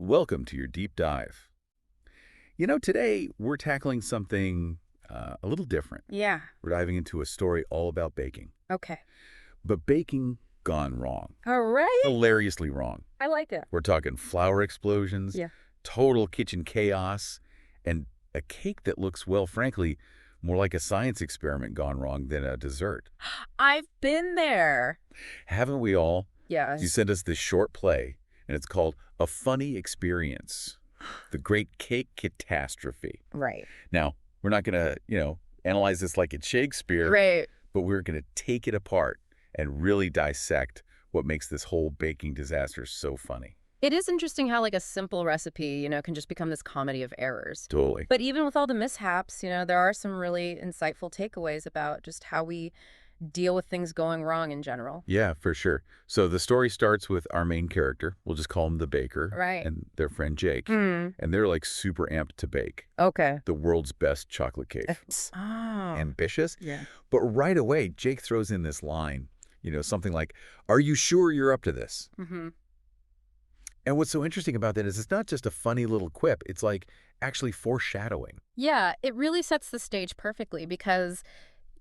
Welcome to your deep dive. Today we're tackling something a little different. Yeah. We're diving into a story all about baking, Okay. but baking gone wrong. All right. Hilariously wrong. I like it. We're talking flour explosions, Yeah. total kitchen chaos, and a cake that looks, well, frankly, more like a science experiment gone wrong than a dessert. I've been there. Haven't we all? Yeah. You sent us this short play, and it's called A Funny Experience, The Great Cake Catastrophe. Right. Now, we're not going to, analyze this like it's Shakespeare, Right. but we're going to take it apart and really dissect what makes this whole baking disaster so funny. It is interesting how a simple recipe, can just become this comedy of errors. Totally. But even with all the mishaps, there are some really insightful takeaways about just how we deal with things going wrong in general. Yeah, for sure. So the story starts with our main character. We'll just call him the baker. Right. And their friend Jake. Hmm. And they're super amped to bake Okay. the world's best chocolate cake. Oh. Ambitious. Yeah. But right away, Jake throws in this line, something like, "Are you sure you're up to this?" Mm-hmm. And what's so interesting about that is it's not just a funny little quip. It's actually foreshadowing. Yeah, it really sets the stage perfectly because,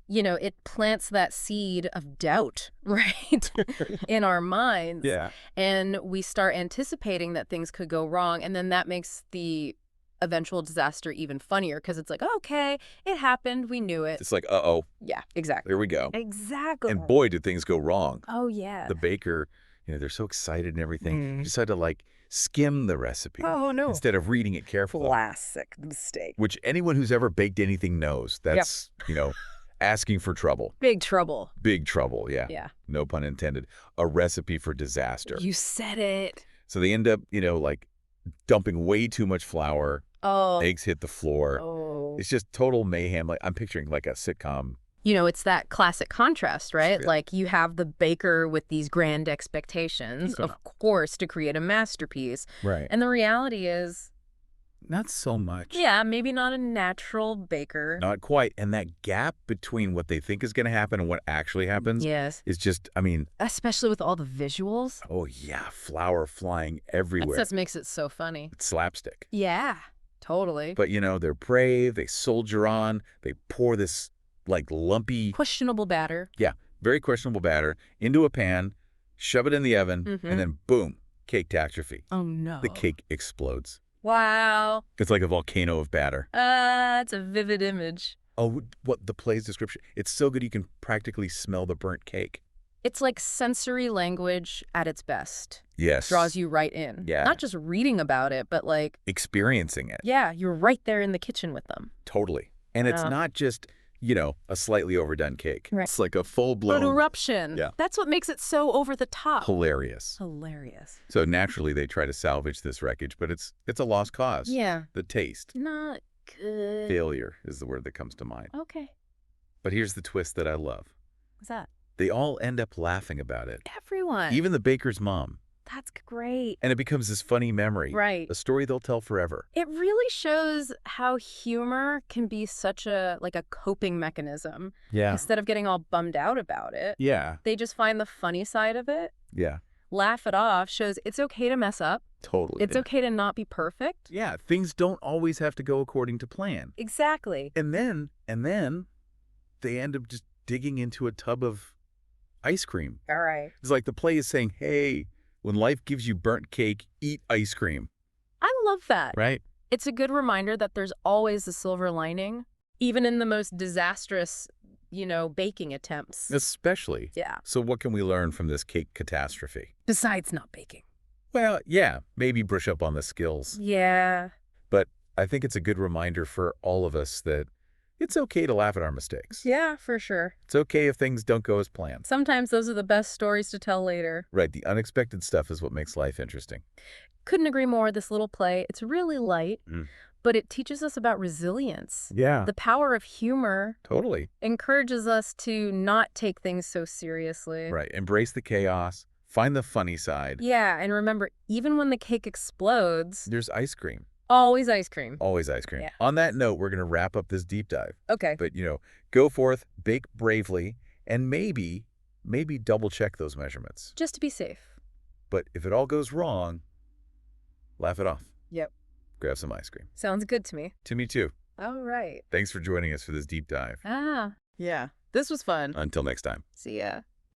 it plants that seed of doubt, right, in our minds. Yeah. And we start anticipating that things could go wrong. And then that makes the eventual disaster even funnier because it's like, okay, it happened. We knew it. It's like, uh-oh, Yeah, exactly. there we go. Exactly. And boy, did things go wrong. Oh, yeah. The baker, they're so excited and everything. Mm. Decide to skim the recipe Oh, no. instead of reading it carefully. Classic mistake. Which anyone who's ever baked anything knows. That's, asking for trouble. Big trouble. Big trouble, yeah. Yeah. No pun intended. A recipe for disaster. You said it. So they end up, dumping way too much flour. Oh. Eggs hit the floor. Oh. It's just total mayhem. I'm picturing a sitcom. It's that classic contrast, right? Yeah. You have the baker with these grand expectations, of course, to create a masterpiece. Right. And the reality is, Not so much. yeah, maybe not a natural baker. Not quite. And that gap between what they think is going to happen and what actually happens Yes. is just, Especially with all the visuals. oh yeah, flour flying That everywhere. just makes it so funny. It's slapstick. Yeah, totally. But, they're brave. They soldier on. They pour this, lumpy, Questionable batter. very questionable batter into a pan, shove it in the oven, Mhm. and then boom, cake catastrophe. Oh, no. The cake explodes. Wow. It's like a volcano of batter. It's a vivid image. Oh, what the play's description. It's so good you can practically smell the burnt cake. It's like sensory language at its best. Yes. Draws you right in. Yeah. Not just reading about it, but Experiencing it. yeah, you're right there in the kitchen with them. Totally. And it's Yeah. not just, a slightly overdone cake. Right. It's like a An full-blown eruption. Yeah. That's what makes it so over the top. hilarious. Hilarious. So naturally they try to salvage this wreckage, but it's a lost cause. Yeah. The taste. Not good. Failure is the word that comes to mind. Okay. But here's the twist that I love. What's that? They all end up laughing about it. Everyone. Even the baker's mom. That's great. And it becomes this funny memory. Right. A story they'll tell forever. It really shows how humor can be such a coping mechanism. Yeah. Instead of getting all bummed out about it, Yeah. they just find the funny side of it, Yeah. laugh it off, shows it's okay to mess up. Totally. It's okay to not be perfect. Yeah. Things don't always have to go according to plan. Exactly. And then they end up just digging into a tub of ice cream. All right. It's like the play is saying, hey, when life gives you burnt cake, eat ice cream. I love that. Right? It's a good reminder that there's always a silver lining, even in the most disastrous, baking attempts. Especially. Yeah. So what can we learn from this cake catastrophe? Besides not baking. Well, yeah, maybe brush up on the skills. Yeah. But I think it's a good reminder for all of us that it's okay to laugh at our mistakes. Yeah, for sure. It's okay if things don't go as planned. Sometimes those are the best stories to tell later. Right, the unexpected stuff is what makes life interesting. Couldn't agree more. This little play, it's really light, Mm. but it teaches us about resilience. Yeah, The power of humor totally. encourages us to not take things so seriously. Right, embrace the chaos, find the funny side. Yeah, and remember, even when the cake explodes, There's ice cream. always ice cream. Always ice cream. Yeah. On that note, we're going to wrap up this deep dive. Okay. But, go forth, bake bravely, and maybe double check those measurements. Just to be safe. But if it all goes wrong, laugh it off. Yep. Grab some ice cream. Sounds good to me. To me, too. All right. Thanks for joining us for this deep dive. Ah, Yeah, this was fun. Until next time. see ya.